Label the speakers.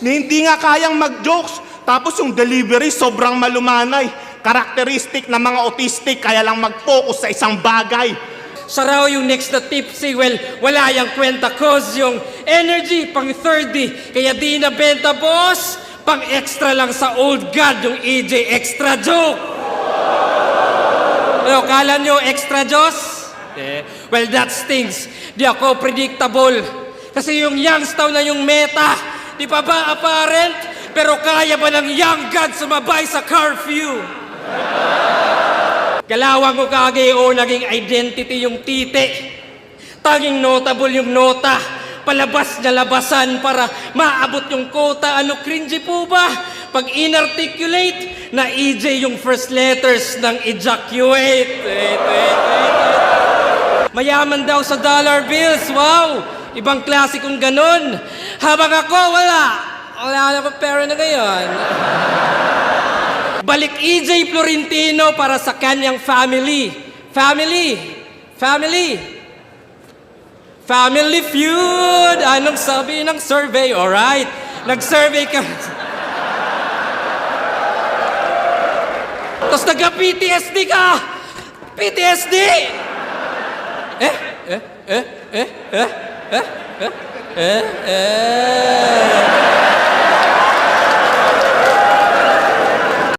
Speaker 1: na hindi nga kayang mag-jokes. Tapos yung delivery sobrang malumanay. Karakteristik ng mga autistic, kaya lang mag-focus sa isang bagay.
Speaker 2: Siya raw yung next na tipsy, well, wala yung kwenta cause yung energy pang 30. Kaya di na benta, boss. Pang extra lang sa old god yung EJ extra joke. Ano, kala nyo extra Diyos? Well, that stings. Di ako predictable. Kasi yung Youngstown na yung meta. Di pa ba apparent? Pero kaya ba ng young god sumabay sa curfew? Kalawang ko kagay o naging identity yung titi. Tanging notable yung nota. Palabas na labasan para maabot yung quota. Ano cringy po ba? Pag inarticulate, na EJ yung first letters ng ejaculate. Wait. Mayaman daw sa dollar bills. Wow! Ibang klase kong ganun. Habang ako, wala na akong pera na ngayon. Balik EJ Florentino para sa kanyang family. Family feud! Anong sabi ng survey? Alright. Nag-survey ka. Tapos nagka-PTSD ka! PTSD!